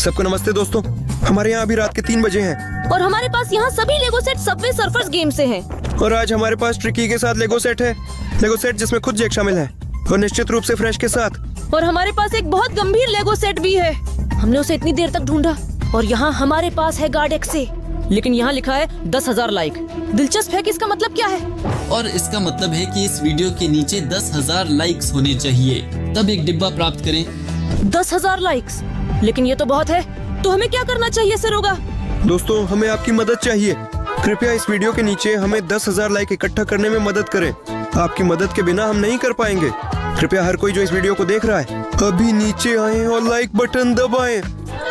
सबको नमस्ते दोस्तों, हमारे यहाँ अभी रात के 3 बजे हैं और हमारे पास यहाँ सभी लेगो सेट सबवे सर्फर्स गेम से हैं। और आज हमारे पास ट्रिकी के साथ लेगो सेट है, लेगो सेट जिसमें खुद जैक शामिल है और निश्चित रूप से फ्रेश के साथ। और हमारे पास एक बहुत गंभीर लेगो सेट भी है। हमने उसे इतनी देर तक ढूंढा और यहाँ हमारे पास है गार्ड एक्स से, लेकिन यहाँ लिखा है 10,000 लाइक। दिलचस्प है कि इसका मतलब क्या है। और इसका मतलब है कि इस वीडियो के नीचे 10,000 लाइक्स होने चाहिए, तब एक डिब्बा प्राप्त करें। 10,000 लाइक्स, लेकिन ये तो बहुत है। तो हमें क्या करना चाहिए सरोगा? दोस्तों, हमें आपकी मदद चाहिए। कृपया इस वीडियो के नीचे हमें 10,000 लाइक इकट्ठा करने में मदद करें। आपकी मदद के बिना हम नहीं कर पाएंगे। कृपया हर कोई जो इस वीडियो को देख रहा है अभी नीचे आए और लाइक बटन दबाएं।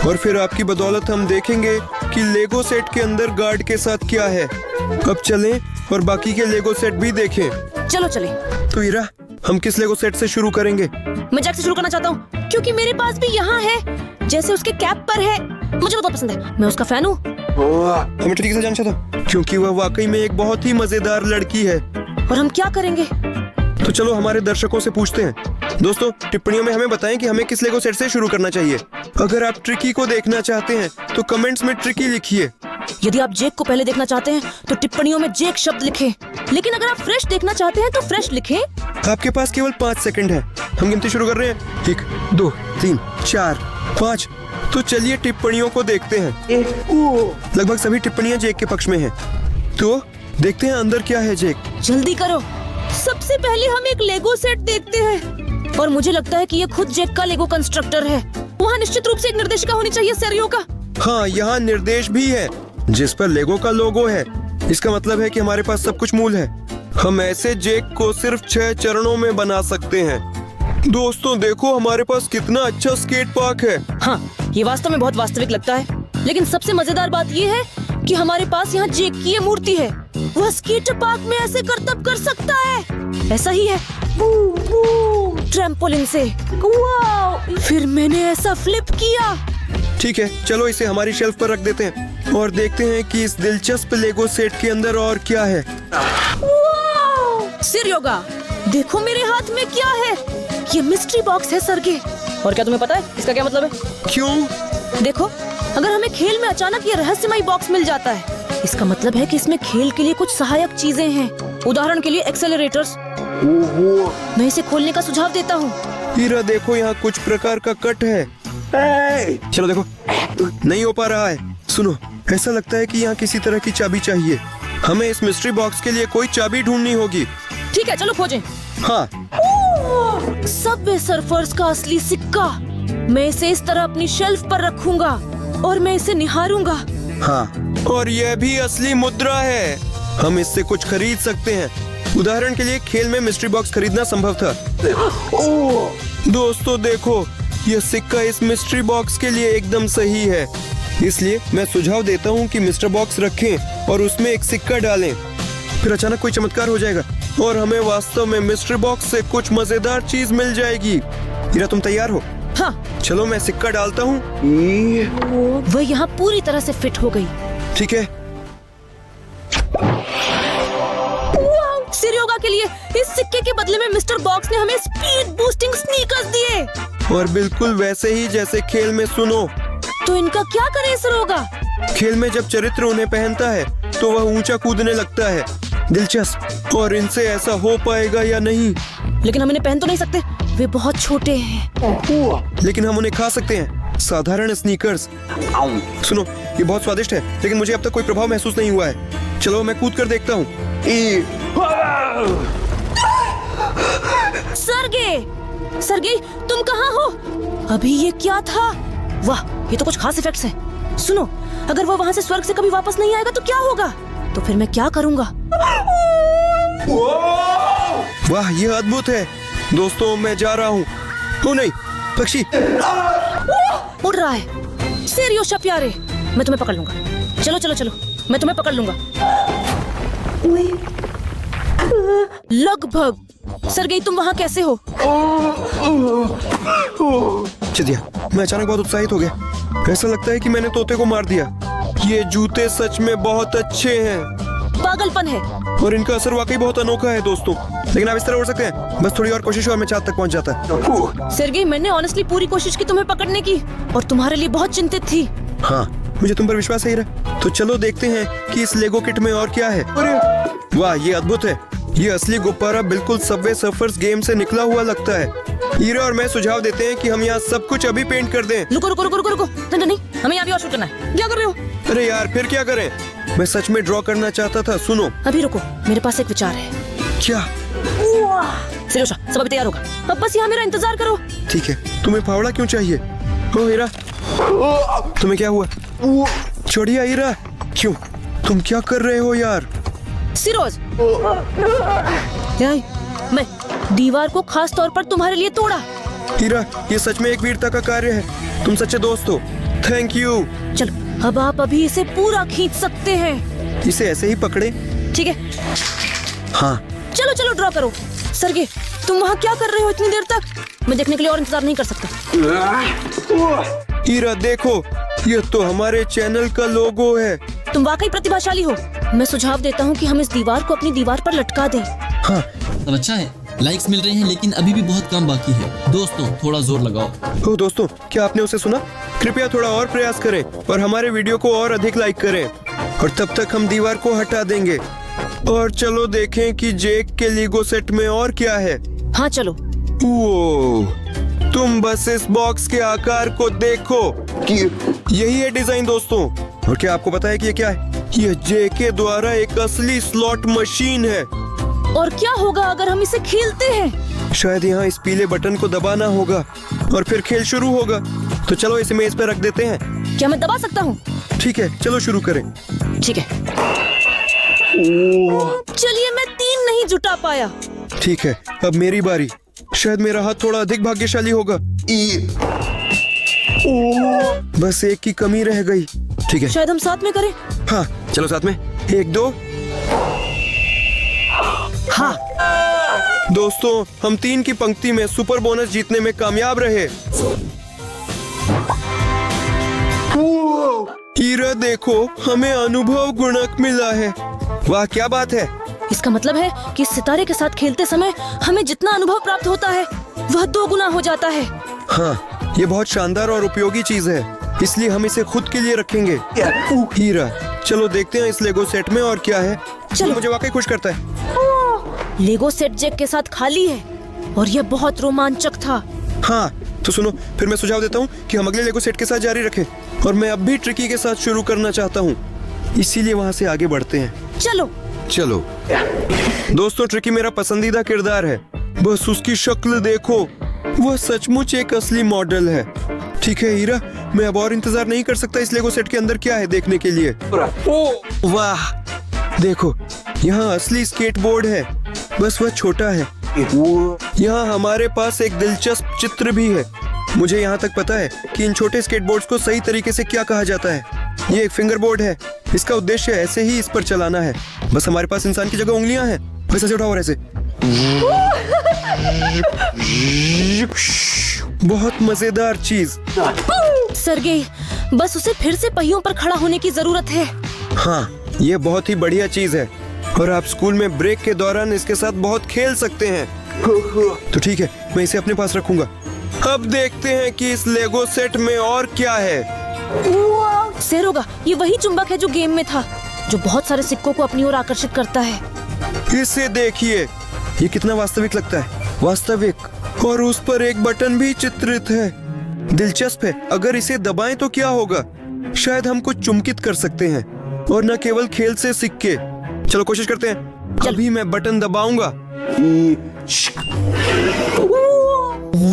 और फिर आपकी बदौलत हम देखेंगे कि लेगो सेट के अंदर गार्ड के साथ क्या है। अब चलें और बाकी के लेगो सेट भी देखें। चलो चले। तो इरा, हम किस लेगो सेट से शुरू करेंगे? मैं जैक से शुरू करना चाहता हूँ क्योंकि मेरे पास भी यहाँ है, जैसे उसके कैप पर है। मुझे बहुत पसंद है, मैं उसका फैन हूँ। हमें ठीक से जानना था क्योंकि वह वाकई में एक बहुत ही मजेदार लड़की है। और हम क्या करेंगे? तो चलो हमारे दर्शकों से पूछते हैं। दोस्तों, टिप्पणियों में हमें बताएं कि हमें किस लेगो सेट से शुरू करना चाहिए। अगर आप ट्रिकी को देखना चाहते हैं तो कमेंट्स में ट्रिकी लिखिए। यदि आप जेक को पहले देखना चाहते हैं तो टिप्पणियों में जेक शब्द लिखें। लेकिन अगर आप फ्रेश देखना चाहते हैं तो फ्रेश लिखें। आपके पास केवल 5 सेकंड है। हम गिनती शुरू कर रहे हैं। 1, 2, 3, 4, 5। तो चलिए टिप्पणियों को देखते हैं। लगभग सभी टिप्पणियां जेक के पक्ष में हैं। तो देखते हैं अंदर क्या है। जेक, जल्दी करो। सबसे पहले हम एक लेगो सेट देखते हैं और मुझे लगता है कि ये खुद जेक का लेगो कंस्ट्रक्टर है। वहाँ निश्चित रूप से एक निर्देशिका होनी चाहिए सेरियो का। हाँ, यहाँ निर्देश भी है जिस पर लेगो का लोगो है। इसका मतलब है कि हमारे पास सब कुछ मूल है। हम ऐसे जेक को सिर्फ 6 चरणों में बना सकते हैं। दोस्तों देखो, हमारे पास कितना अच्छा स्केट पार्क है। हाँ, ये वास्तव में बहुत वास्तविक लगता है। लेकिन सबसे मजेदार बात ये है कि हमारे पास यहाँ जेक की ये मूर्ति है। वह स्केटर पार्क में ऐसे करतब कर सकता है। ऐसा ही है, ट्रैम्पोलिन से। वाव! फिर मैंने ऐसा फ्लिप किया। ठीक है, चलो इसे हमारी शेल्फ पर रख देते हैं और देखते हैं कि इस दिलचस्प लेगो सेट के अंदर और क्या है। सिरयोगा, देखो मेरे हाथ में क्या है। ये मिस्ट्री बॉक्स है सरगे। और क्या तुम्हें पता है इसका क्या मतलब है? क्यों? देखो, अगर हमें खेल में अचानक ये रहस्यमयी बॉक्स मिल जाता है, इसका मतलब है कि इसमें खेल के लिए कुछ सहायक चीजें हैं। उदाहरण के लिए एक्सेलरेटर्स। मैं इसे खोलने का सुझाव देता हूँ। हीरा, देखो यहाँ कुछ प्रकार का कट है। चलो देखो, नहीं हो पा रहा है। सुनो, ऐसा लगता है कि यहाँ किसी तरह की चाबी चाहिए। हमें इस मिस्ट्री बॉक्स के लिए कोई चाबी ढूंढनी होगी। ठीक है, चलो खोजें। हाँ, सबवे सर्फर्स का असली सिक्का। मैं इसे इस तरह अपनी शेल्फ पर रखूंगा और मैं इसे निहारूंगा। हाँ, और यह भी असली मुद्रा है। हम इससे कुछ खरीद सकते हैं। उदाहरण के लिए खेल में मिस्ट्री बॉक्स खरीदना संभव था। दोस्तों देखो, यह सिक्का इस मिस्ट्री बॉक्स के लिए एकदम सही है। इसलिए मैं सुझाव देता हूँ कि मिस्टर बॉक्स रखें और उसमें एक सिक्का डालें। फिर अचानक कोई चमत्कार हो जाएगा और हमें वास्तव में मिस्ट्री बॉक्स से कुछ मजेदार चीज मिल जाएगी। हीरा, तुम तैयार हो? हाँ। चलो मैं सिक्का डालता हूँ। वह यहाँ पूरी तरह से फिट हो गई। ठीक है। सिरयोगा के लिए इस सिक्के के बदले में मिस्टर बॉक्स ने हमें स्पीड बूस्टिंग स्नीकर्स दिए। और बिल्कुल वैसे ही जैसे खेल में। सुनो, तो इनका क्या करें सिरयोगा? खेल में जब चरित्र उन्हें पहनता है तो वह ऊंचा कूदने लगता है। दिलचस्प। और इनसे ऐसा हो पाएगा या नहीं? लेकिन हम इन्हें पहन तो नहीं सकते, वे बहुत छोटे हैं। लेकिन हम उन्हें खा सकते हैं, साधारण स्नीकर्स। सुनो, ये बहुत स्वादिष्ट है, लेकिन मुझे अब तक कोई प्रभाव महसूस नहीं हुआ है। चलो मैं कूद कर देखता हूँ। सरगे, तुम कहाँ हो? अभी ये क्या था? वाह, ये तो कुछ खास इफेक्ट्स हैं। सुनो, अगर वो वहाँ से स्वर्ग से कभी वापस नहीं आएगा तो क्या होगा? तो फिर मैं क्या करूँगा? वाह, ये अद्भुत है। दोस्तों, मैं जा रहा हूँ। ओ नहीं, पक्षी उड़ रहा है। सेरियो प्यारे, मैं तुम्हें पकड़ लूंगा। चलो चलो चलो, मैं तुम्हें पकड़ लूंगा। लगभग। सरगेई, तुम वहाँ कैसे हो? चिदिया, मैं अचानक बहुत उत्साहित हो गया। ऐसा लगता है कि मैंने तोते को मार दिया। ये जूते सच में बहुत अच्छे हैं। पागलपन है। और इनका असर वाकई बहुत अनोखा है दोस्तों। लेकिन आप इस तरह उड़ सकते हैं। बस थोड़ी और कोशिश और मैं चांद तक पहुंच जाता। सेर्गेई, मैंने ऑनेस्टली पूरी कोशिश की तुम्हें पकड़ने की और तुम्हारे लिए बहुत चिंतित थी। हाँ, मुझे तुम पर विश्वास है हीरा। तो चलो देखते हैं कि इस लेगो किट में और क्या है। वाह, ये अद्भुत है। ये असली गुब्बारा बिल्कुल सबवे सर्फर्स गेम से निकला हुआ लगता है। हीरा और मैं सुझाव देते हैं कि हम यहाँ सब कुछ अभी पेंट कर दें। रुको रुको रुको रुको रुको, नहीं नहीं, हमें यहाँ भी और शूट करना है। क्या कर रहे हो? अरे यार, फिर क्या करें? मैं सच में ड्रॉ करना चाहता था। सुनो। अभी रुको, मेरे पास एक विचार है। क्या? सिरोशा, सब अभी तैयार होगा, अब बस यहाँ मेरा इंतजार करो। ठीक है। तुम्हें फावड़ा क्यों चाहिए? ओ हीरा, तुम्हें क्या हुआ? छोड़िए हीरा। क्यों? तुम क्या कर रहे हो यार? सिरोज, मैं दीवार को खास तौर पर तुम्हारे लिए तोड़ा। हीरा, ये सच में एक वीरता का कार्य है। तुम सच्चे दोस्त हो। Thank you. चलो, अब आप अभी इसे पूरा खींच सकते हैं। इसे ऐसे ही पकड़े? ठीक है। हाँ। चलो चलो, ड्रॉ करो। सर्गे, तुम वहाँ क्या कर रहे हो इतनी देर तक? मैं देखने के लिए और इंतजार नहीं कर सकता। हीरा देखो, ये तो हमारे चैनल का लोगो है। तुम वाकई प्रतिभाशाली हो। मैं सुझाव देता हूँ कि हम इस दीवार को अपनी दीवार पर लटका दें। हाँ। अब अच्छा है, लाइक्स मिल रहे हैं लेकिन अभी भी बहुत काम बाकी है। दोस्तों, थोड़ा जोर लगाओ। ओ दोस्तों, क्या आपने उसे सुना? कृपया थोड़ा और प्रयास करें और हमारे वीडियो को और अधिक लाइक करें, और तब तक हम दीवार को हटा देंगे। और चलो देखें कि जेक के लीगो सेट में और क्या है। हाँ चलो। वो, तुम बस इस बॉक्स के आकार को देखो। यही है डिजाइन दोस्तों। और क्या आपको पता है कि ये क्या है? ये जेके द्वारा एक असली स्लॉट मशीन है। और क्या होगा अगर हम इसे खेलते हैं? शायद यहाँ इस पीले बटन को दबाना होगा और फिर खेल शुरू होगा। तो चलो इसे मेज पे रख देते हैं। क्या मैं दबा सकता हूँ? ठीक है, चलो शुरू करें। ठीक है। चलिए, मैं 3 नहीं जुटा पाया। ठीक है, अब मेरी बारी। शायद मेरा हाथ थोड़ा अधिक भाग्यशाली होगा। बस एक की कमी रह गई। ठीक है, शायद हम साथ में करें। हाँ चलो साथ में। 1 2। हाँ। दोस्तों, हम 3 की पंक्ति में सुपर बोनस जीतने में कामयाब रहे। हीरा देखो, हमें अनुभव गुणक मिला है। वाह, क्या बात है। इसका मतलब है कि इस सितारे के साथ खेलते समय हमें जितना अनुभव प्राप्त होता है वह 2 गुना हो जाता है। हाँ, ये बहुत शानदार और उपयोगी चीज है, इसलिए हम इसे खुद के लिए रखेंगे। हीरा, चलो देखते हैं इस लेगो सेट में और क्या है। चलो। मुझे वाकई खुश करता है। लेगो सेट जेक के साथ खाली है और यह बहुत रोमांचक था। हाँ, तो सुनो, फिर मैं सुझाव देता हूँ कि हम अगले लेगो सेट के साथ जारी रखें। और मैं अब भी ट्रिकी के साथ शुरू करना चाहता हूँ, इसीलिए वहाँ से आगे बढ़ते हैं। चलो। चलो दोस्तों, ट्रिकी मेरा पसंदीदा किरदार है। बस उसकी शक्ल देखो, वह सचमुच एक असली मॉडल है। ठीक है हीरा, मैं अब और इंतजार नहीं कर सकता इस लेगो सेट के अंदर क्या है देखने के लिए। वाह, देखो, यहाँ असली स्केटबोर्ड है, बस वह छोटा है। यहाँ हमारे पास एक दिलचस्प चित्र भी है। मुझे यहाँ तक पता है कि इन छोटे स्केटबोर्ड्स को सही तरीके से क्या कहा जाता है। ये एक फिंगरबोर्ड है। इसका उद्देश्य ऐसे ही इस पर चलाना है। बस हमारे पास इंसान की जगह उंगलियां हैं। बस ऐसे उठाओ और ऐसे। बहुत मजेदार चीज। सर्गेई, बस उसे फिर से पहियों पर खड़ा होने की जरूरत है। हाँ, ये बहुत ही बढ़िया चीज है और आप स्कूल में ब्रेक के दौरान इसके साथ बहुत खेल सकते हैं। तो ठीक है, मैं इसे अपने पास रखूंगा। अब देखते हैं कि इस लेगो सेट में और क्या है। सेरोगा, ये वही चुंबक है जो गेम में था, जो बहुत सारे सिक्कों को अपनी ओर आकर्षित करता है। इसे देखिए, ये कितना वास्तविक लगता है। वास्तविक, और उस पर एक बटन भी चित्रित है। दिलचस्प है। अगर इसे दबाएं तो क्या होगा? शायद हम कुछ चुंबकित कर सकते हैं, और न केवल खेल से सिक्के। चलो कोशिश करते हैं। अभी मैं बटन दबाऊंगा।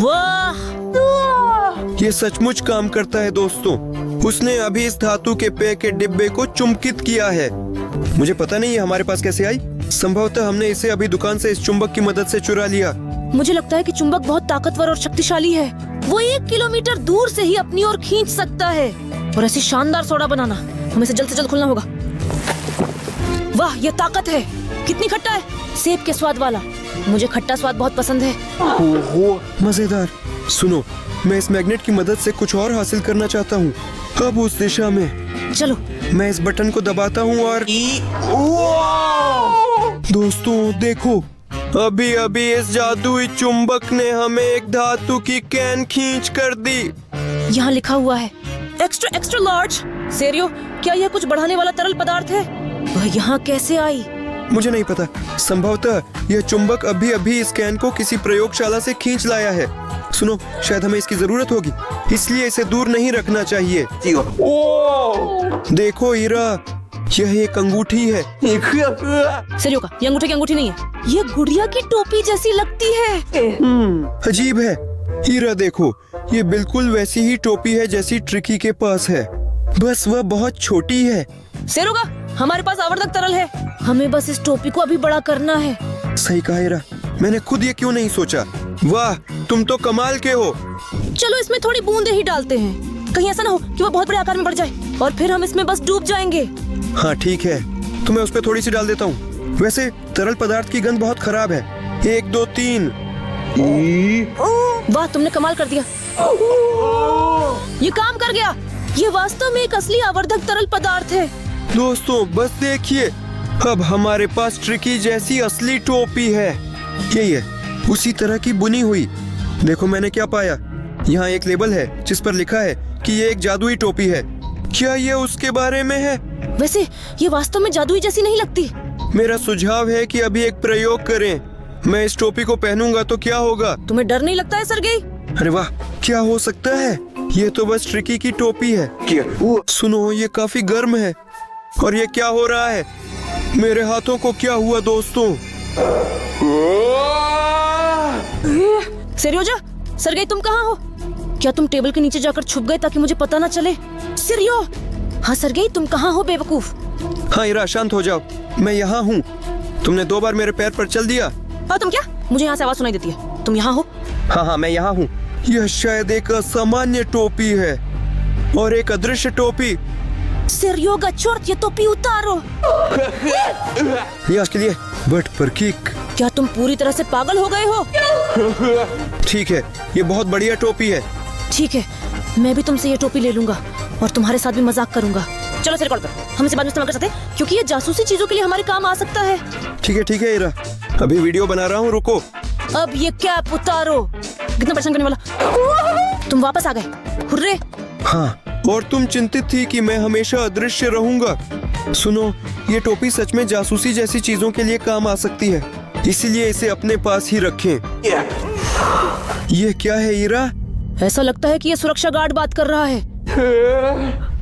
वाह, ये सचमुच काम करता है दोस्तों। उसने अभी इस धातु के पेय के डिब्बे को चुंबकित किया है। मुझे पता नहीं ये हमारे पास कैसे आई। संभवतः हमने इसे अभी दुकान से इस चुंबक की मदद से चुरा लिया। मुझे लगता है कि चुंबक बहुत ताकतवर और शक्तिशाली है। वो 1 किलोमीटर दूर से ही अपनी ओर खींच सकता है। और ऐसी शानदार सोडा बनाना, हमें इसे जल्द से जल्द खोलना होगा। वाह, ये ताकत है। कितनी खट्टा है, सेब के स्वाद वाला। मुझे खट्टा स्वाद बहुत पसंद है। मजेदार। सुनो, मैं इस मैग्नेट की मदद से कुछ और हासिल करना चाहता हूँ। अब उस दिशा में। चलो, मैं इस बटन को दबाता हूँ और दोस्तों देखो, अभी अभी इस जादुई चुंबक ने हमें एक धातु की कैन खींच कर दी। यहाँ लिखा हुआ है एक्स्ट्रा एक्स्ट्रा लार्ज। सेरियो, क्या यह कुछ बढ़ाने वाला तरल पदार्थ है? वह यहाँ कैसे आई? मुझे नहीं पता, संभवतः यह चुंबक अभी अभी इस कैन को किसी प्रयोगशाला से खींच लाया है। सुनो, शायद हमें इसकी जरूरत होगी, इसलिए इसे दूर नहीं रखना चाहिए। देखो हीरा, यह एक अंगूठी है। सेरियो का ये अंगूठी की अंगूठी नहीं है, ये गुड़िया की टोपी जैसी लगती है। अजीब है। हीरा देखो, ये बिल्कुल वैसी ही टोपी है जैसी ट्रिकी के पास है, बस वह बहुत छोटी है। सेरियो का हमारे पास आवर्धक तरल है, हमें बस इस टोपी को अभी बड़ा करना है। सही कहा हीरा, मैंने खुद ये क्यों नहीं सोचा। वाह, तुम तो कमाल के हो। चलो इसमें थोड़ी बूंदे ही डालते हैं, कहीं ऐसा ना हो कि वह बहुत बड़े आकार में बढ़ जाए और फिर हम इसमें बस डूब जाएंगे। हाँ ठीक है, तो मैं उस पर थोड़ी सी डाल देता हूँ। वैसे तरल पदार्थ की गंध बहुत खराब है। 1 2 3। वाह, तुमने कमाल कर दिया, ये काम कर गया। ये वास्तव में एक असली आवर्धक तरल पदार्थ है। दोस्तों बस देखिए, अब हमारे पास ट्रिकी जैसी असली टोपी है। यही है, उसी तरह की बुनी हुई। देखो मैंने क्या पाया, यहाँ एक लेबल है जिस पर लिखा है कि ये एक जादुई टोपी है। क्या ये उसके बारे में है? वैसे ये वास्तव में जादुई जैसी नहीं लगती। मेरा सुझाव है कि अभी एक प्रयोग करें। मैं इस टोपी को पहनूंगा तो क्या होगा? तुम्हें डर नहीं लगता है सरगेई? अरे वाह, क्या हो सकता है? ये तो बस ट्रिकी की टोपी है। सुनो, ये काफी गर्म है। और ये क्या हो रहा है? मेरे हाथों को क्या हुआ दोस्तों? सेरियो, सरगेई तुम कहाँ हो? क्या तुम टेबल के नीचे जाकर छुप गए ताकि मुझे पता न चले? सेरियो! हाँ सरगेई, तुम कहाँ हो बेवकूफ? हाँ हीरा, शांत हो जाओ, मैं यहाँ हूँ। तुमने 2 बार मेरे पैर पर चल दिया। हाँ तुम क्या? मुझे यहाँ से आवाज सुनाई देती है। तुम यहाँ हो? हाँ, मैं यहाँ हूँ। यह शायद एक असामान्य टोपी है और एक अदृश्य टोपी। सेरियो गच्छोर्ट, ये टोपी उतारो। ये उसके लिए बट पर किक। क्या तुम पूरी तरह से पागल हो गए हो? ठीक है, ये बहुत बढ़िया टोपी है। ठीक है, मैं भी तुमसे ये टोपी ले लूंगा और तुम्हारे साथ भी मजाक करूंगा। चलो इसे रिकॉर्ड करो, हम इसे बाद में इस्तेमाल कर सकते हैं क्योंकि ये जासूसी चीजों के लिए हमारे काम आ सकता है। ठीक है हीरा, अभी वीडियो बना रहा हूँ, रुको। अब ये कैप उतारो। कितना परेशान करने वाला। तुम वापस आ गए, हुर्रे। हाँ, और तुम चिंतित थी कि मैं हमेशा अदृश्य रहूंगा। सुनो, ये टोपी सच में जासूसी जैसी चीजों के लिए काम आ सकती है, इसीलिए इसे अपने पास ही रखें। ये क्या है हीरा? ऐसा लगता है कि ये सुरक्षा गार्ड बात कर रहा है।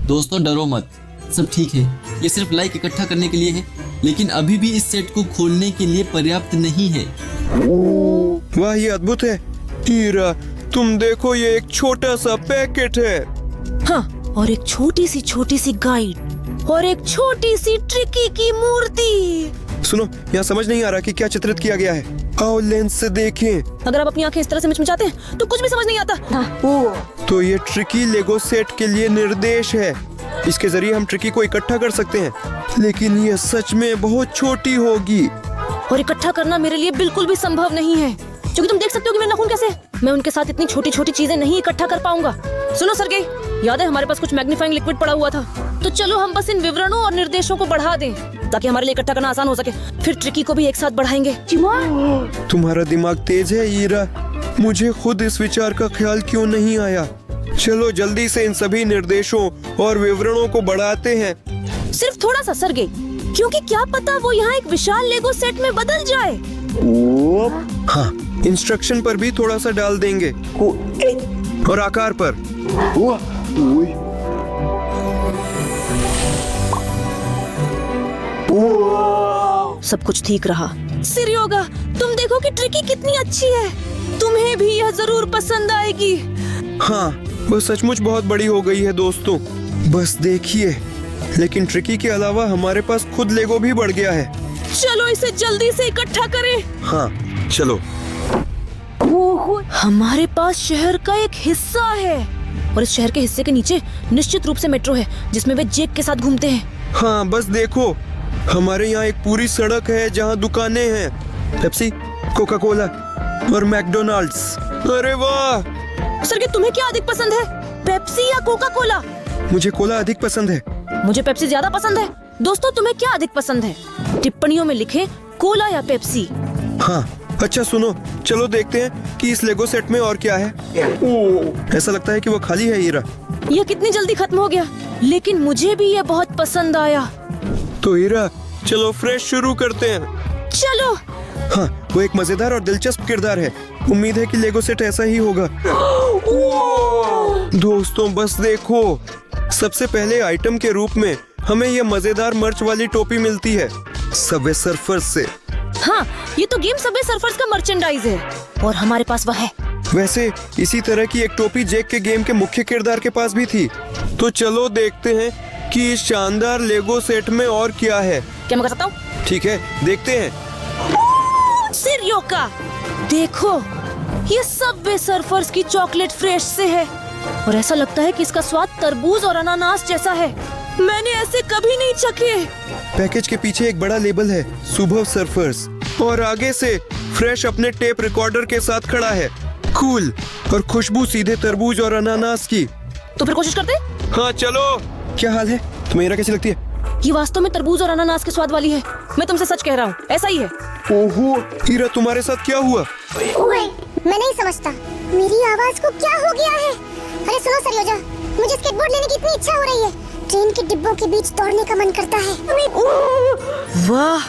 दोस्तों डरो मत, सब ठीक है। ये सिर्फ लाइक इकट्ठा करने के लिए है, लेकिन अभी भी इस सेट को खोलने के लिए पर्याप्त नहीं है। वाह, ये अद्भुत है। हीरा तुम देखो, ये एक छोटा सा पैकेट है। हाँ, और एक छोटी सी गाइड और एक छोटी सी ट्रिकी की मूर्ति। सुनो, यहाँ समझ नहीं आ रहा कि क्या चित्रित किया गया है। आओ लेंस से देखें। अगर आप अपनी आंखें इस तरह से मिचमिचाते हैं तो कुछ भी समझ नहीं आता। तो ये ट्रिकी लेगो सेट के लिए निर्देश है। इसके जरिए हम ट्रिकी को इकट्ठा कर सकते हैं, लेकिन ये सच में बहुत छोटी होगी। और इकट्ठा करना मेरे लिए बिल्कुल भी संभव नहीं है, क्योंकि तुम देख सकते हो कि मेरे नाखून कैसे। मैं उनके साथ इतनी छोटी छोटी चीजें नहीं इकट्ठा कर पाऊंगा। सुनो सरगेई, याद है हमारे पास कुछ मैग्नीफाइंग लिक्विड पड़ा हुआ था? तो चलो हम बस इन विवरणों और निर्देशों को बढ़ा दें ताकि हमारे लिए इकट्ठा करना आसान हो सके। फिर ट्रिकी को भी एक साथ बढ़ाएंगे। तुम्हारा दिमाग तेज है हीरा, मुझे खुद इस विचार का ख्याल क्यों नहीं आया। चलो जल्दी से इन सभी निर्देशों और विवरणों को बढ़ाते हैं। सिर्फ थोड़ा सा सरगेई, क्योंकि क्या पता वो यहाँ एक विशाल लेगो सेट में बदल जाए। हाँ, इंस्ट्रक्शन पर भी थोड़ा सा डाल देंगे और आकार पर। सब कुछ ठीक रहा। सिरियोगा, तुम देखो कि ट्रिकी कितनी अच्छी है। तुम्हें भी यह जरूर पसंद आएगी। हाँ, वो सचमुच बहुत बड़ी हो गई है दोस्तों, बस देखिए। लेकिन ट्रिकी के अलावा हमारे पास खुद लेगो भी बढ़ गया है। चलो इसे जल्दी से इकट्ठा करें। हाँ चलो। हमारे पास शहर का एक हिस्सा है और इस शहर के हिस्से के नीचे निश्चित रूप से मेट्रो है जिसमें वे जेक के साथ घूमते हैं। हाँ बस देखो, हमारे यहाँ एक पूरी सड़क है जहाँ दुकानें हैं, पेप्सी, कोका कोला और मैकडोनाल्ड्स। अरे वाह! सर तुम्हें क्या अधिक पसंद है, पेप्सी या कोका कोला? मुझे कोला अधिक पसंद है। मुझे पेप्सी ज्यादा पसंद है। दोस्तों तुम्हें क्या अधिक पसंद है? टिप्पणियों में लिखें कोला या पेप्सी। हाँ, अच्छा सुनो, चलो देखते हैं कि इस लेगो सेट में और क्या है। ऐसा लगता है कि वो खाली है हीरा। ये कितनी जल्दी खत्म हो गया, लेकिन मुझे भी ये बहुत पसंद आया। तो हीरा, चलो फ्रेश शुरू करते हैं। चलो। हाँ, वो एक मजेदार और दिलचस्प किरदार है। उम्मीद है कि लेगो सेट ऐसा ही होगा। दोस्तों बस देखो, सबसे पहले आइटम के रूप में हमें ये मजेदार मर्च वाली टोपी मिलती है सबवे सर्फर्स से। हाँ, ये तो गेम सबवे सर्फर्स का मर्चेंडाइज है और हमारे पास वह है। वैसे इसी तरह की एक टोपी जैक के गेम के मुख्य किरदार के पास भी थी। तो चलो देखते हैं कि इस शानदार लेगो सेट में और क्या है। क्या मैं कर सकता हूँ? ठीक है, देखते हैं। सिरयोका, देखो, ये सबवे सर्फर्स की चॉकलेट फ्रेश से है और ऐसा लगता है कि इसका स्वाद तरबूज और अनानास जैसा है। मैंने ऐसे कभी नहीं चखे। पैकेज के पीछे एक बड़ा लेबल है, सुबह सर्फर्स, और आगे से फ्रेश अपने टेप रिकॉर्डर के साथ खड़ा है। कूल, और खुशबू सीधे तरबूज और अनानास की। तो फिर कोशिश करते? हाँ चलो। क्या हाल है? तुम्हें हीरा कैसी लगती है? ये वास्तव में तरबूज और अनानास के स्वाद वाली है। मैं तुमसे सच कह रहा हूँ, ऐसा ही है। ओहो हीरा, तुम्हारे साथ क्या हुआ? ओए, मैं नहीं समझता, मेरी आवाज को क्या हो गया है? अरे सुनो सरयोजा, मुझे स्केटबोर्ड लेने की इतनी इच्छा हो रही है। ट्रेन के डिब्बों के बीच दौड़ने का मन करता है। वाह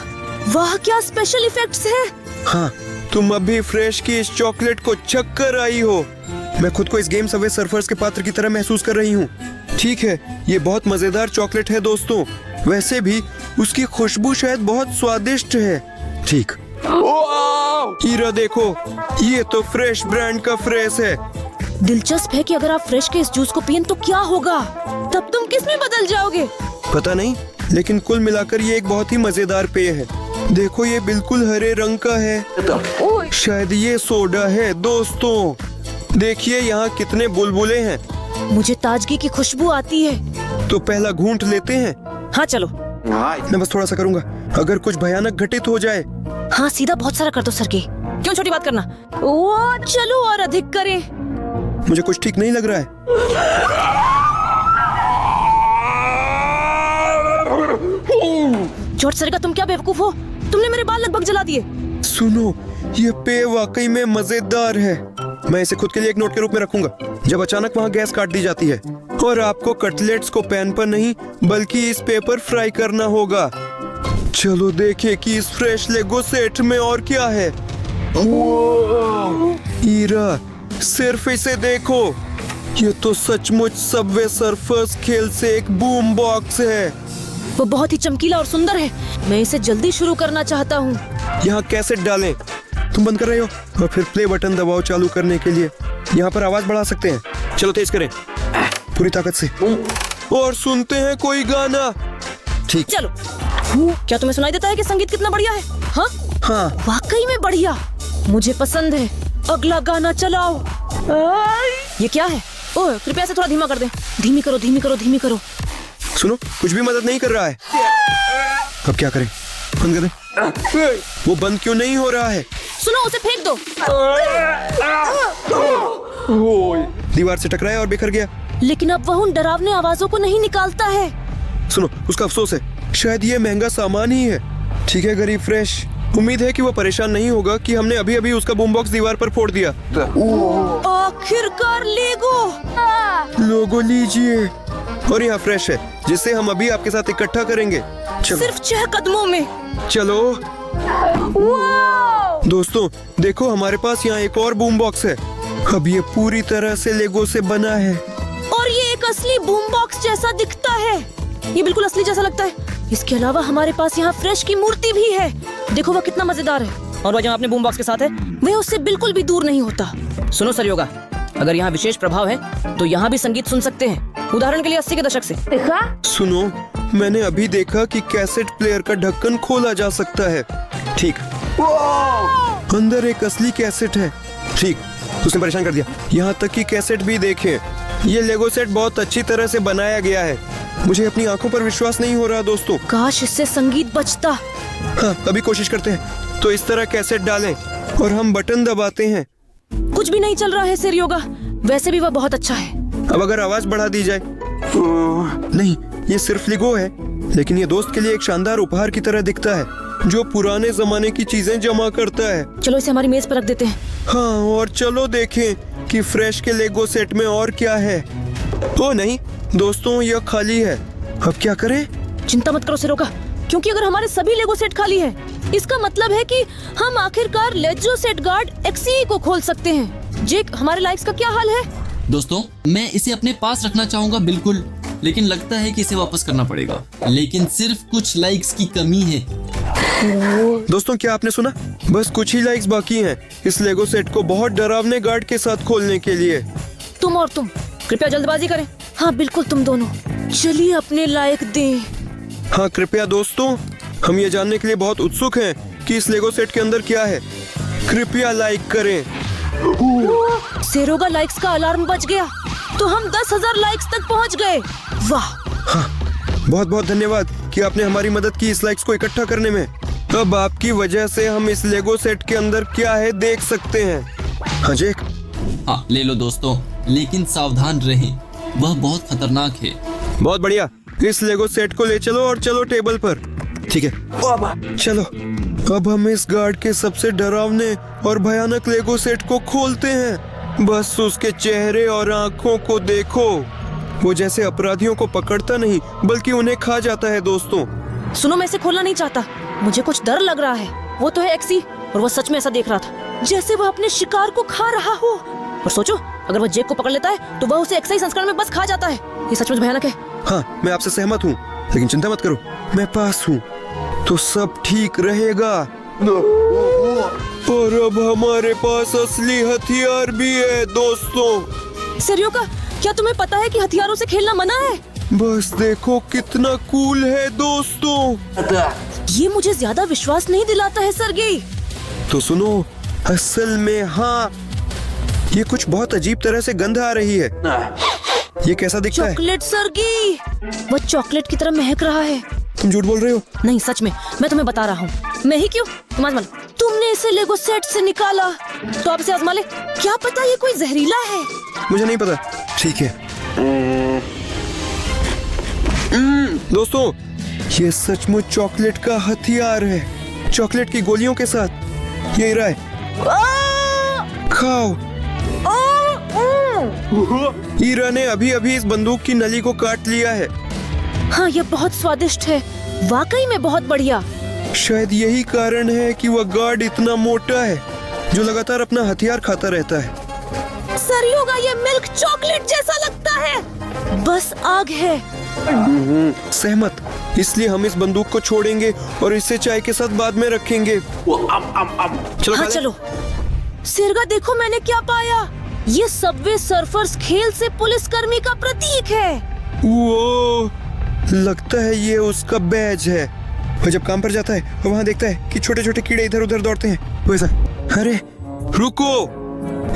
वाह, क्या स्पेशल इफेक्ट्स हैं। हाँ, तुम अभी फ्रेश की इस चॉकलेट को छक कर आई हो। मैं खुद को इस गेम सबवे सर्फर्स के पात्र की तरह महसूस कर रही हूँ। ठीक है, ये बहुत मजेदार चॉकलेट है दोस्तों। वैसे भी उसकी खुशबू शायद बहुत स्वादिष्ट है। ठीक। हीरा देखो, ये तो फ्रेश ब्रांड का फ्रेश है। दिलचस्प है कि अगर आप फ्रेश के इस जूस को पिए तो क्या होगा? तब तुम किस में बदल जाओगे? पता नहीं, लेकिन कुल मिलाकर ये एक बहुत ही मजेदार पेय है। देखो, ये बिल्कुल हरे रंग का है। शायद ये सोडा है दोस्तों। देखिए यहाँ कितने बुलबुले हैं। मुझे ताजगी की खुशबू आती है। तो पहला घूंट लेते हैं। हाँ चलो। मैं बस थोड़ा सा करूंगा, अगर कुछ भयानक घटित हो जाए। हाँ, सीधा बहुत सारा कर दो सर के। क्यों छोटी बात करना? ओ चलो और अधिक करें। मुझे कुछ ठीक नहीं लग रहा है। चोट सर का, तुम क्या बेवकूफ हो? तुमने मेरे बाल लगभग जला दिए। सुनो, ये पेय वाकई में मजेदार है। मैं इसे खुद के लिए एक नोट के रूप में रखूंगा जब अचानक वहाँ गैस काट दी जाती है। और आपको कटलेट्स को पैन पर नहीं बल्कि इस पेय पर फ्राई करना होगा। चलो देखें कि इस फ्रेश लेगो सेट में और क्या है। हीरा, सिर्फ इसे देखो, ये तो सचमुच सबवे सर्फर्स खेल से एक बूम बॉक्स है। वो बहुत ही चमकीला और सुंदर है। मैं इसे जल्दी शुरू करना चाहता हूँ। यहाँ कैसेट डालें। तुम बंद कर रहे हो और फिर प्ले बटन दबाओ चालू करने के लिए। यहाँ पर आवाज बढ़ा सकते हैं। चलो तेज करें पूरी ताकत से, और सुनते हैं कोई गाना। ठीक। चलो। क्या तुम्हें सुनाई देता है कि संगीत कितना बढ़िया है? हाँ हाँ, वाकई में बढ़िया, मुझे पसंद है। अगला गाना चलाओ। ये क्या है? ओह, कृपया से थोड़ा धीमा कर दे। धीमी करो, धीमी करो, धीमी करो। सुनो, कुछ भी मदद नहीं कर रहा है। अब क्या करें? बंद कर दें। वो बंद क्यों नहीं हो रहा है? सुनो, उसे फेंक दो। दीवार से टकराया और बिखर गया। लेकिन अब वह उन डरावने आवाजों को नहीं निकालता है। सुनो, उसका अफसोस है। शायद ये महंगा सामान ही है। ठीक है गरीब फ्रेश, उम्मीद है कि वो परेशान नहीं होगा कि हमने अभी अभी उसका बूम बॉक्स दीवार पर फोड़ दिया। आखिरकार लेगो। लोगो लीजिए। और यहाँ फ्रेश है जिसे हम अभी आपके साथ इकट्ठा करेंगे। चलो। सिर्फ 6 कदमों में। चलो दोस्तों, देखो हमारे पास यहाँ एक और बूम बॉक्स है। अब ये पूरी तरह से लेगो से बना है और ये एक असली बूम बॉक्स जैसा दिखता है। ये बिल्कुल असली जैसा लगता है। इसके अलावा हमारे पास यहाँ फ्रेश की मूर्ति भी है। देखो वह कितना मजेदार है। और वह जो अपने बूम बॉक्स के साथ है, वह उससे बिल्कुल भी दूर नहीं होता। सुनो सरयोगा, अगर यहाँ विशेष प्रभाव है तो यहाँ भी संगीत सुन सकते हैं। उदाहरण के लिए 80 के दशक से। सुनो, मैंने अभी देखा कि कैसेट प्लेयर का ढक्कन खोला जा सकता है। ठीक, अंदर एक असली कैसेट है। ठीक, उसने परेशान कर दिया। यहाँ तक कि कैसेट भी देखें। ये लेगो सेट बहुत अच्छी तरह से बनाया गया है। मुझे अपनी आंखों पर विश्वास नहीं हो रहा दोस्तों। काश इससे संगीत बजता। हाँ, अभी कोशिश करते हैं। तो इस तरह कैसेट डालें और हम बटन दबाते हैं। कुछ भी नहीं चल रहा है सरयोगा। वैसे भी वह बहुत अच्छा है। अब अगर आवाज बढ़ा दी जाए। नहीं, ये सिर्फ लेगो है, लेकिन ये दोस्त के लिए एक शानदार उपहार की तरह दिखता है। जो पुराने जमाने की चीजें जमा करता है। चलो इसे हमारी मेज पर रख देते हैं। हाँ, और चलो देखें कि फ्रेश के लेगो सेट में और क्या है। ओ नहीं दोस्तों, यह खाली है। अब क्या करें? चिंता मत करो सिरोका, क्योंकि अगर हमारे सभी लेगो सेट खाली हैं, इसका मतलब है कि हम आखिरकार लेजो सेट गार्ड एक्सी को खोल सकते हैं। जेक, हमारे लाइक्स का क्या हाल है? दोस्तों, मैं इसे अपने पास रखना चाहूंगा बिल्कुल, लेकिन लगता है कि इसे वापस करना पड़ेगा। लेकिन सिर्फ कुछ लाइक्स की कमी है। दोस्तों, क्या आपने सुना? बस कुछ ही लाइक्स बाकी हैं इस लेगो सेट को बहुत डरावने गार्ड के साथ खोलने के लिए। तुम और तुम कृपया जल्दबाजी करें। हाँ बिल्कुल, तुम दोनों चलिए अपने लाइक दें। हाँ कृपया दोस्तों, हम ये जानने के लिए बहुत उत्सुक हैं कि इस लेगो सेट के अंदर क्या है। कृपया लाइक करें। सेरोगा लाइक्स का अलार्म बज गया, तो हम 10,000 लाइक्स तक पहुंच गए। वाह! बहुत बहुत धन्यवाद कि आपने हमारी मदद की इस लाइक्स को इकट्ठा करने में। अब आपकी वजह से हम इस लेगो सेट के अंदर क्या है देख सकते हैं। हाँ जेक। हाँ ले लो दोस्तों, लेकिन सावधान रहें, वह बहुत खतरनाक है। बहुत बढ़िया, इस लेगो सेट को ले चलो और चलो टेबल पर। ठीक है चलो, अब हम इस गार्ड के सबसे डरावने और भयानक लेगो सेट को खोलते हैं। बस उसके चेहरे और आंखों को देखो, वो जैसे अपराधियों को पकड़ता नहीं बल्कि उन्हें खा जाता है। दोस्तों सुनो, मैं इसे खोलना नहीं चाहता, मुझे कुछ डर लग रहा है। वो तो है एक्सी, और वो सच में ऐसा देख रहा था जैसे वह अपने शिकार को खा रहा हो। और सोचो, अगर वह जेक को पकड़ लेता है तो वह उसे एक्साई संस्करण में बस खा जाता है। ये सचमुच भयानक है। हाँ, मैं आपसे सहमत हूँ, लेकिन चिंता मत करो, मैं पास हूँ, तो सब ठीक रहेगा। और अब हमारे पास असली हथियार भी है। दोस्तों सेरियोका, क्या तुम्हें पता है कि हथियारों से खेलना मना है? बस देखो कितना कूल है दोस्तों। ये मुझे ज्यादा विश्वास नहीं दिलाता है सरगेई। तो सुनो, असल में हाँ, ये कुछ बहुत अजीब तरह से गंध आ रही है। ये कैसा दिखता है? चॉकलेट सरगेई, वह चॉकलेट की तरह महक रहा है। तुम झूठ बोल रहे हो? नहीं सच में, मैं तुम्हें बता रहा हूँ। मैं ही क्यों, तुम आजमा लो। तुमने इसे लेगो सेट से निकाला, तो आप इसे आजमा ले। क्या पता ये कोई जहरीला है। मुझे नहीं पता। ठीक है दोस्तों, ये सचमुच चॉकलेट का हथियार है, चॉकलेट की गोलियों के साथ। ये रहा है, खाओ। ईरा ने अभी अभी इस बंदूक की नली को काट लिया है। हाँ, ये बहुत स्वादिष्ट है, वाकई में बहुत बढ़िया। शायद यही कारण है कि वह गार्ड इतना मोटा है, जो लगातार अपना हथियार खाता रहता है। सरियोगा, ये मिल्क चॉकलेट जैसा लगता है, बस आग है। सहमत, इसलिए हम इस बंदूक को छोड़ेंगे और इसे चाय के साथ बाद में रखेंगे। चलो हाँ खा ले। चलो। सिरगा, देखो मैंने क्या पाया। ये सबवे सर्फर्स खेल से पुलिसकर्मी का प्रतीक है। वो लगता है ये उसका बैज है। वो जब काम पर जाता है और वहाँ देखता है कि छोटे छोटे कीड़े इधर उधर दौड़ते हैं, वैसा। अरे रुको,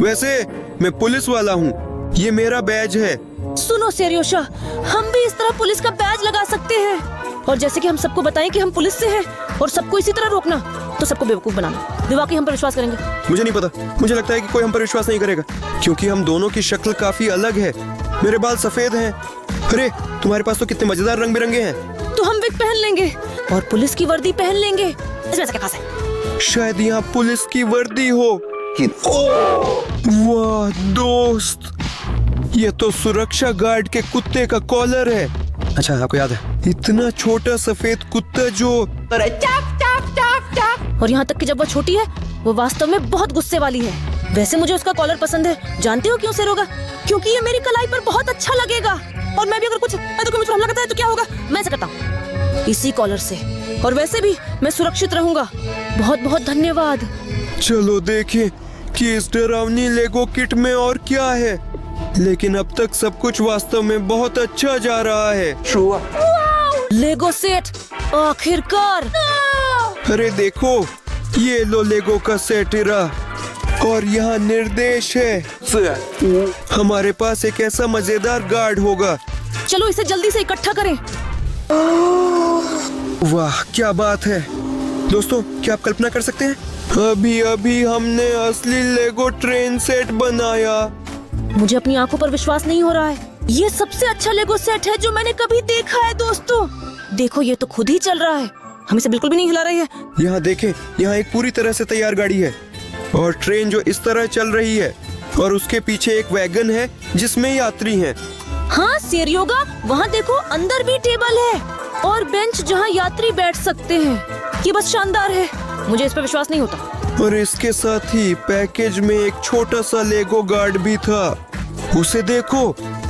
वैसे मैं पुलिस वाला हूँ, ये मेरा बैज है। सुनो सेरियोशा, हम भी इस तरह पुलिस का बैज लगा सकते हैं, और जैसे कि हम सबको बताएं कि हम पुलिस से हैं और सबको इसी तरह रोकना, तो सबको बेवकूफ बनाना। वे वाकई हम पर विश्वास करेंगे? मुझे नहीं पता, मुझे लगता है कि कोई हम पर विश्वास नहीं करेगा, क्योंकि हम दोनों की शक्ल काफी अलग है। मेरे बाल सफेद हैं। अरे तुम्हारे पास तो कितने मजेदार रंग बिरंगे हैं। तो हम विग पहन लेंगे और पुलिस की वर्दी पहन लेंगे। इसमें ऐसा क्या खास है? शायद यहाँ पुलिस की वर्दी हो। वाह दोस्त, ये तो सुरक्षा गार्ड के कुत्ते का कॉलर है। अच्छा, आपको याद है, इतना छोटा सफेद कुत्ता जो और यहाँ तक कि जब वो छोटी है, वो वास्तव में बहुत गुस्से वाली है। वैसे मुझे उसका कॉलर पसंद है। जानते हो क्यों सेरोगा? क्योंकि ये मेरी कलाई पर बहुत अच्छा लगेगा, और मैं भी अगर कुछ कोई मुझ पर हमला करता है तो क्या होगा? मैं ऐसा करता हूँ इसी कॉलर से, और वैसे भी मैं सुरक्षित रहूंगा। बहुत बहुत धन्यवाद। चलो देखें कि इस डरावनी लेगो किट में और क्या है। लेकिन अब तक सब कुछ वास्तव में बहुत अच्छा जा रहा है। लेगो सेट, आखिरकार। अरे देखो, ये लो लेगो का सेट इरा, और यहाँ निर्देश है। हमारे पास एक ऐसा मजेदार गार्ड होगा। चलो इसे जल्दी से इकट्ठा करें। वाह क्या बात है दोस्तों, क्या आप कल्पना कर सकते हैं, अभी अभी हमने असली लेगो ट्रेन सेट बनाया। मुझे अपनी आंखों पर विश्वास नहीं हो रहा है। ये सबसे अच्छा लेगो सेट है जो मैंने कभी देखा है। दोस्तों देखो, ये तो खुद ही चल रहा है। हम इसे बिल्कुल भी नहीं हिला रहे हैं। यहाँ देखें, यहाँ एक पूरी तरह से तैयार गाड़ी है और ट्रेन जो इस तरह चल रही है और उसके पीछे एक वैगन है जिसमें यात्री हैं। हाँ सेरियोगा, वहाँ देखो अंदर भी टेबल है और बेंच जहाँ यात्री बैठ सकते हैं। ये बस शानदार है, मुझे इस पर विश्वास नहीं होता। और इसके साथ ही पैकेज में एक छोटा सा लेगो गार्ड भी था। उसे देखो,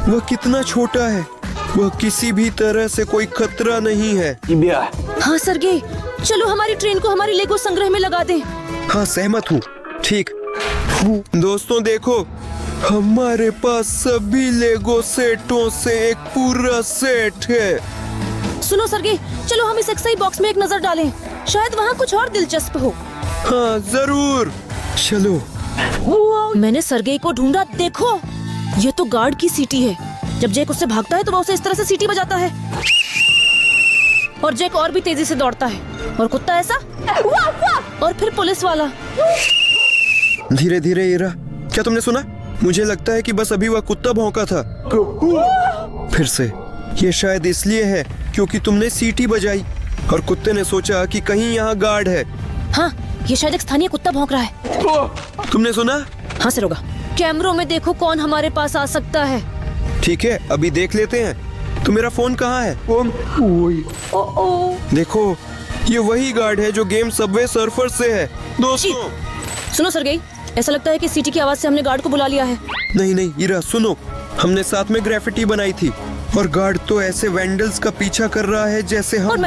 वह कितना छोटा है। वह किसी भी तरह से कोई खतरा नहीं है। हाँ सरगेई, चलो हमारी ट्रेन को हमारी लेगो संग्रह में लगा दें। हाँ सहमत हूँ। ठीक दोस्तों देखो, हमारे पास सभी लेगो सेटों से एक पूरा सेट है। सुनो सरगेई, चलो हम इस एक्सआई बॉक्स में एक नजर डालें, शायद वहाँ कुछ और दिलचस्प हो। हाँ जरूर, चलो। मैंने सरगेई को ढूंढा, देखो ये तो गार्ड की सीटी है। जब जैक उससे भागता है तो वह उसे इस तरह से सीटी बजाता है और जैक और भी तेजी से दौड़ता है और कुत्ता ऐसा और फिर पुलिस वाला। धीरे धीरे इरा, क्या तुमने सुना? मुझे लगता है कि बस अभी वह कुत्ता भौंका था। फिर से, ये शायद इसलिए है क्योंकि तुमने सीटी बजाई और कुत्ते ने सोचा कि कहीं यहाँ गार्ड है। हाँ, ये शायद एक स्थानीय कुत्ता भौंक रहा है। तुमने सुना? हाँ सेरोगा, कैमरों में देखो कौन हमारे पास आ सकता है। ठीक है, अभी देख लेते हैं। तो मेरा फोन कहाँ है? देखो, ये वही गार्ड है जो गेम सबवे सर्फर से है। दोस्तों सुनो सरगेई, ऐसा लगता है कि सीटी की आवाज से हमने गार्ड को बुला लिया है। नहीं नहीं इरा, सुनो, हमने साथ में ग्रेफिटी बनाई थी और गार्ड तो ऐसे वैंडल्स का पीछा कर रहा है जैसे हम।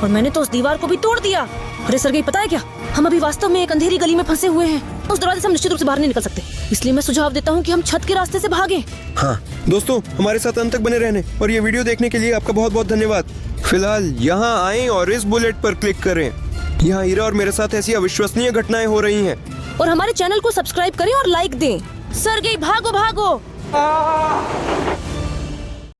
और मैंने तो उस दीवार को भी तोड़ दिया। अरे सरगेई, पता है क्या, हम अभी वास्तव में एक अंधेरी गली में फंसे हुए हैं। उस दरवाजे से हम निश्चित रूप से बाहर नहीं निकल सकते, इसलिए मैं सुझाव देता हूँ कि हम छत के रास्ते से भागें। हाँ दोस्तों, हमारे साथ अंत तक बने रहने और ये वीडियो देखने के लिए आपका बहुत बहुत धन्यवाद। फिलहाल यहाँ आएं और इस बुलेट पर क्लिक करें। यहाँ हीरा और मेरे साथ ऐसी अविश्वसनीय घटनाएं हो रही हैं। और हमारे चैनल को सब्सक्राइब करें और लाइक दें। सरगेई भागो भागो।